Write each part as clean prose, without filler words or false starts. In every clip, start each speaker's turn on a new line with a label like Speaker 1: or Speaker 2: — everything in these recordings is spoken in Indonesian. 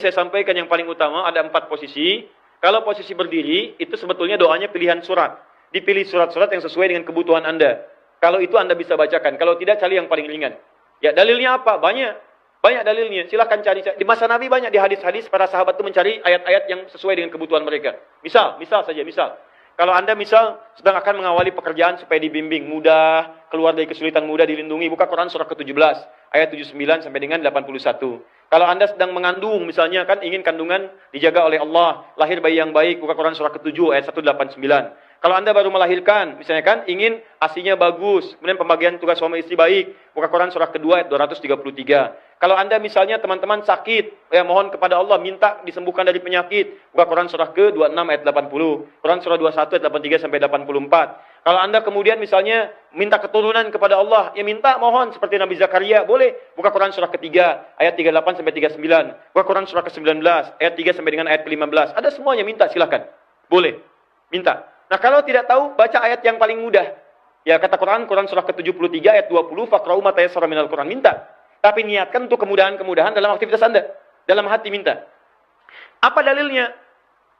Speaker 1: Saya sampaikan yang paling utama ada 4 posisi. Kalau posisi berdiri, itu sebetulnya doanya pilihan surat. Dipilih surat-surat yang sesuai dengan kebutuhan Anda. Kalau itu Anda bisa bacakan. Kalau tidak, cari yang paling ringan. Ya, dalilnya apa? Banyak. Banyak dalilnya. Silahkan cari. Di masa Nabi banyak di hadis-hadis, para sahabat itu mencari ayat-ayat yang sesuai dengan kebutuhan mereka. Misal saja. Kalau Anda misal sedang akan mengawali pekerjaan supaya dibimbing, mudah, keluar dari kesulitan mudah, dilindungi, buka Quran surah ke-17, ayat 79 sampai dengan 81. Kalau Anda sedang mengandung, misalnya kan ingin kandungan dijaga oleh Allah, lahir bayi yang baik, buka Quran surah ke-7, ayat 189. Kalau Anda baru melahirkan, misalnya kan ingin ASINya bagus, kemudian pembagian tugas suami istri baik, buka Quran surah ke-2, ayat 233. Kalau Anda misalnya teman-teman sakit, ya mohon kepada Allah minta disembuhkan dari penyakit. Buka Quran surah ke-26 ayat 80. Quran surah 21 ayat 83 sampai 84. Kalau Anda kemudian misalnya minta keturunan kepada Allah, ya minta mohon seperti Nabi Zakaria, boleh. Buka Quran surah ke-3 ayat 38 sampai 39. Buka Quran surah ke-19 ayat 3 sampai dengan ayat ke-15. Ada semuanya, minta silakan. Boleh. Minta. Nah, kalau tidak tahu, baca ayat yang paling mudah. Ya kata Quran surah ke-73 ayat 20, faqra'u ma tayassara minal Quran, minta. Tapi niatkan untuk kemudahan-kemudahan dalam aktivitas Anda. Dalam hati minta. Apa dalilnya?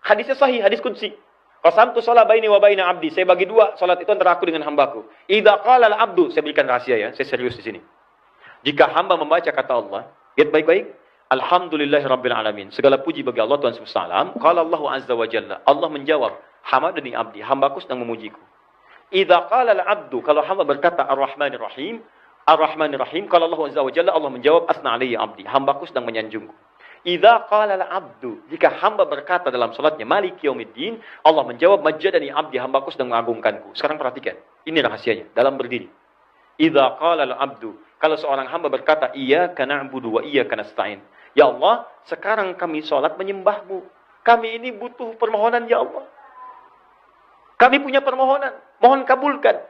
Speaker 1: Hadisnya sahih, hadis qudsi. Qasamtu shalah baini wa baina abdi. Saya bagi dua salat itu antara aku dengan hambaku. Idza qala al-abdu, saya berikan rahasia ya, saya serius di sini. Jika hamba membaca kata Allah, lihat baik-baik. Alhamdulillahirabbil alamin. Segala puji bagi Allah Tuhan semesta alam. Qala Allahu azza wa jalla. Allah menjawab, hamadani abdi, hambaku sedang memujiku. Idza qala al-abdu, kalau hamba berkata ar-rahmanir rahim, Ar-Rahmanir Rahim, kalau Allah Azza wa Jalla, Allah menjawab, asna alayya abdi, hambaku sedang menyanjungku. Idza qala al-abdu, jika hamba berkata dalam salatnya, Maliki yaumiddin, Allah menjawab, majjadani abdi, hambaku sedang mengagungkanku. Sekarang perhatikan, ini rahasianya, dalam berdiri. Idza qala al-abdu, kalau seorang hamba berkata, iyyaka na'budu wa iyyaka nasta'in. Ya Allah, sekarang kami salat menyembahmu. Kami ini butuh permohonan, ya Allah. Kami punya permohonan, mohon kabulkan.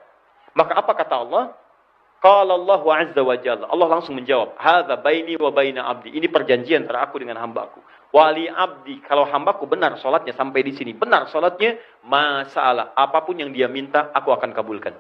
Speaker 1: Maka apa kata Allah? Qala Allah azza wa jalla. Allah langsung menjawab, hadza baini wa baina abdi. Ini perjanjian antara aku dengan hambaku. Wali abdi, kalau hambaku benar salatnya sampai di sini, benar salatnya, masalah apapun yang dia minta aku akan kabulkan.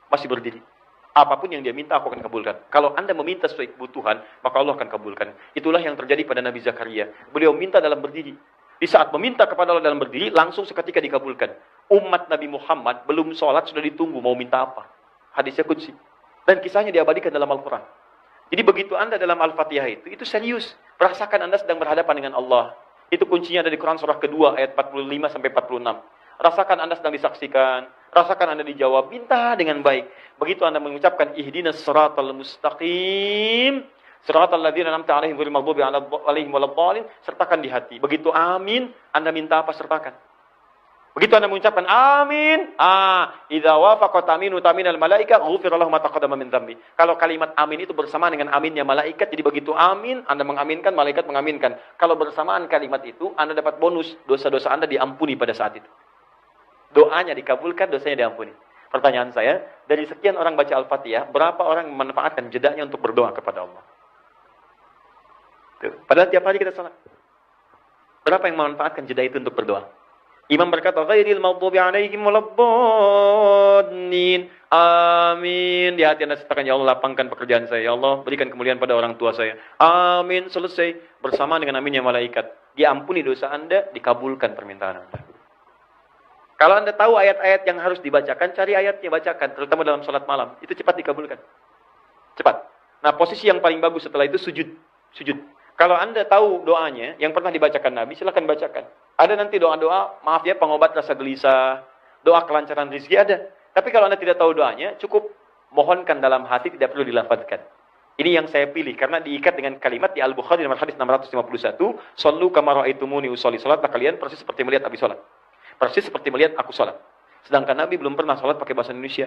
Speaker 1: Masih berdiri. Apapun yang dia minta aku akan kabulkan. Kalau Anda meminta sesuai kebutuhan, maka Allah akan kabulkan. Itulah yang terjadi pada Nabi Zakaria. Beliau minta dalam berdiri. Di saat meminta kepada Allah dalam berdiri, langsung seketika dikabulkan. Umat Nabi Muhammad belum salat sudah ditunggu mau minta apa. Hadisnya qudsi. Dan kisahnya diabadikan dalam Al-Quran. Jadi begitu Anda dalam Al-Fatihah itu serius. Rasakan Anda sedang berhadapan dengan Allah. Itu kuncinya ada di Quran surah kedua ayat 45 sampai 46. Rasakan Anda sedang disaksikan. Rasakan Anda dijawab. Minta dengan baik. Begitu Anda mengucapkan ihdinas siratal mustaqim. Siratal ladzina an'amta 'alaihim ghairil maghdubi 'alaihim waladdallin. Sertakan di hati. Begitu amin, Anda minta apa sertakan. Begitu Anda mengucapkan amin, idza wafaqat aminu taminal malaika ghufira lahu ma taqaddama min dzambi. Kalau kalimat amin itu bersamaan dengan aminnya malaikat, jadi begitu amin, Anda mengaminkan, malaikat mengaminkan. Kalau bersamaan kalimat itu, Anda dapat bonus, dosa-dosa Anda diampuni pada saat itu. Doanya dikabulkan, dosanya diampuni. Pertanyaan saya, dari sekian orang baca Al-Fatihah, berapa orang memanfaatkan jedanya untuk berdoa kepada Allah? Tuh. Padahal tiap hari kita salat. Berapa yang memanfaatkan jeda itu untuk berdoa? Imam berkata, ghairil maghdubi 'alaihim waladdallin. Amin. Di hati Anda sertakan, ya Allah lapangkan pekerjaan saya. Ya Allah berikan kemuliaan pada orang tua saya. Amin. Selesai. Bersamaan dengan aminnya malaikat. Diampuni dosa Anda, dikabulkan permintaan Anda. Kalau Anda tahu ayat-ayat yang harus dibacakan, cari ayatnya, bacakan. Terutama dalam salat malam. Itu cepat dikabulkan. Cepat. Nah, posisi yang paling bagus setelah itu sujud. Sujud. Kalau Anda tahu doanya, yang pernah dibacakan Nabi, silakan bacakan. Ada nanti doa-doa, maaf ya, pengobat rasa gelisah, doa kelancaran rezeki ada. Tapi kalau Anda tidak tahu doanya, cukup mohonkan dalam hati, tidak perlu dilafadzkan. Ini yang saya pilih, karena diikat dengan kalimat di Al-Bukhari nomor hadis 651, Sallu kama ra'aitumuni usolli. Salatlah kalian persis seperti melihat Abi salat. Persis seperti melihat aku salat. Sedangkan Nabi belum pernah salat pakai bahasa Indonesia.